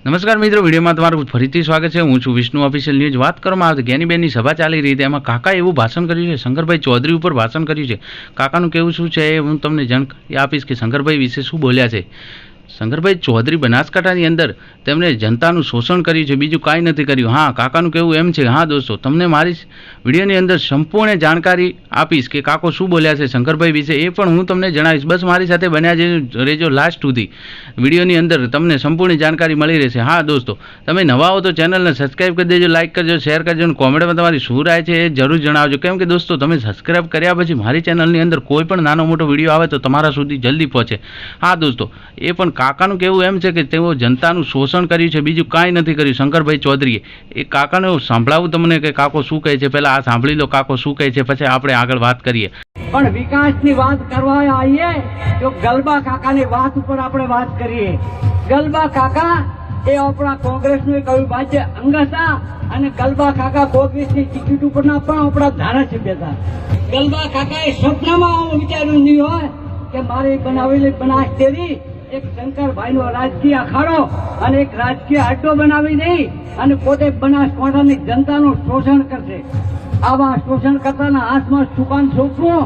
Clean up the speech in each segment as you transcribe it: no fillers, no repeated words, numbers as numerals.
નમસ્કાર મિત્રો, વિડીયોમાં તમારું ફરીથી સ્વાગત છે। હું છું વિષ્ણુ ઓફિશિયલ ન્યૂઝ। વાત કરવામાં આવે તો જ્ઞાનીબેનની સભા ચાલી રહી હતી, એમાં કાકા એવું ભાષણ કર્યું છે, શંકરભાઈ ચૌધરી ઉપર ભાષણ કર્યું છે। કાકાનું કેવું શું છે એ હું તમને જાણકારી આપીશ કે શંકરભાઈ વિશે શું બોલ્યા છે। શંકરભાઈ ચૌધરી બનાસકાંઠાની અંદર તેમણે જનતાનું શોષણ કર્યું છે, બીજું કાંઈ નથી કર્યું। હા, કાકાનું કહેવું એમ છે। હા દોસ્તો, તમને મારી વિડીયોની અંદર સંપૂર્ણ જાણકારી આપીશ કે કાકો શું બોલ્યા છે શંકરભાઈ વિશે, એ પણ હું તમને જણાવીશ। બસ મારી સાથે બન્યા રહેજો લાસ્ટ સુધી। વિડીયોની અંદર તમને સંપૂર્ણ જાણકારી મળી રહેશે। હા દોસ્તો, તમે નવા હો તો ચેનલને સબસ્ક્રાઈબ કરી દેજો, લાઇક કરજો, શેર કરજો અને કોમેન્ટમાં તમારી શું રાય છે એ જરૂર જણાવજો। કેમ કે દોસ્તો, તમે સબસ્ક્રાઈબ કર્યા પછી મારી ચેનલની અંદર કોઈ પણ નાનો મોટો વિડીયો આવે તો તમારા સુધી જલ્દી પહોંચે। હા દોસ્તો, એ પણ કાકાનું કહેવું એમ છે કે તેઓ જનતાનું શોષણ કર્યું છે, બીજું કાંઈ નથી કર્યું શંકરભાઈ ચૌધરીએ। એ કાકાને સંભળાવું તમને કે કાકો શું કહે છે। પહેલાં આ સાંભળી લો કાકો શું કહે છે, પછી આપણે આગળ વાત કરીએ। પણ વિકાસની વાત કરવા આવીએ તો ગલબા કાકાની વાત ઉપર આપણે વાત કરીએ। ગલબા કાકા એ આપણા કોંગ્રેસનું એક અવિભાજ્ય અંગ હતા અને ગલબા કાકા કોંગ્રેસની ટિકિટ ઉપરના પણ આપણા ધારાસભ્ય હતા। ગલબા કાકાએ સ્વપ્નમાં આવું વિચાર્યું નહીં હોય કે મારી બનાવેલી બનાસ ડેરી એક શંકરભાઈનો રાજકીય અખાડો અને એક રાજકીય અડ્ડો બનાવી નહીં અને પોતે બનાસકાંઠાની જનતાનું શોષણ કરશે। આવા શોષણ કરતાના હાથમાં સુકાન સોંપવું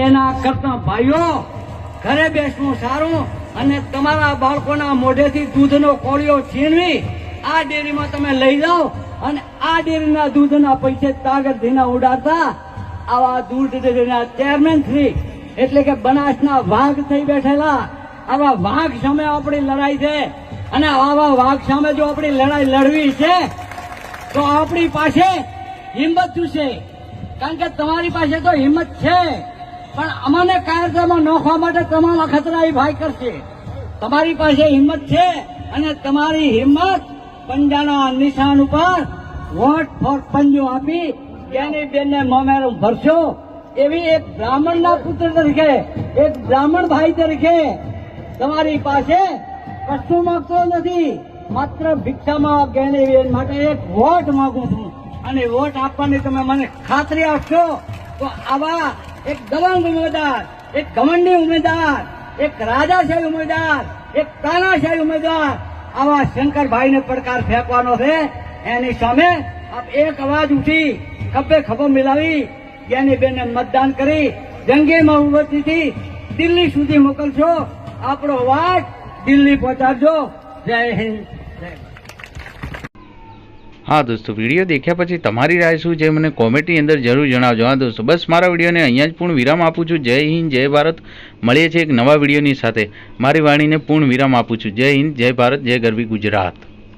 એના કરતા ભાઈઓ ઘરે બેસવું સારું અને તમારા બાળકોના મોઢેથી દૂધનો કોળિયો છીનવી આ ડેરીમાં તમે લઈ જાઓ અને આ ડેરીના દૂધના પૈસે તાગર ધીના ઉડાડતા આવા દૂધ ડેરીના ચેરમેન શ્રી એટલે કે બનાસના વાઘ થઈ બેઠેલા આવા વાઘ સામે આપણી લડાઈ છે અને આવા વાઘ સામે જો આપણી લડાઈ લડવી છે તો આપણી પાસે હિંમત છે। કારણ કે તમારી પાસે તો હિંમત છે પણ અમને કાયદામાં નોખવા માટે તમારા ખતરા એ ભાઈ કરશે। તમારી પાસે હિંમત છે અને તમારી હિંમત પંજાના નિશાન ઉપર વોટ ફોર પંજો આપી જેની બેનને મોમેરું ભરશો એવી એક બ્રાહ્મણના પુત્ર તરીકે એક બ્રાહ્મણ ભાઈ તરીકે તમારી પાસે કશું માંગતો નથી, માત્ર ભિક્ષામાં જ્ઞાનીબેન માટે એક વોટ માંગુ છું અને વોટ આપવાની તમે મને ખાતરી આપશો તો આવા એક દબંગ ઉમેદવાર, એક ઘમંડી ઉમેદવાર, એક રાજાશાહી ઉમેદવાર, એક તાનાશાહી ઉમેદવાર આવા શંકરભાઈને પડકાર ફેંકવાનો છે। એની સામે આપ એક અવાજ ઉઠી ખભે ખભો મિલાવી જ્ઞાનીબેનને મતદાન કરી જંગી બહુમતીથી દિલ્હી સુધી મોકલશો। આપણો અવાજ દિલ્હી પહોંચાડજો। જય હિન્દ। હા દોસ્તો, વિડીયો દેખ્યા પછી તમારી રાય શું છે મને કોમેન્ટની અંદર જરૂર જણાવજો। હા દોસ્તો, બસ મારા વિડીયોને અહીંયા જ પૂર્ણ વિરામ આપું છું। જય હિન્દ, જય ભારત। મળીએ છીએ એક નવા વિડીયોની સાથે। મારી વાણીને પૂર્ણ વિરામ આપું છું। જય હિન્દ, જય ભારત, જય ગરવી ગુજરાત।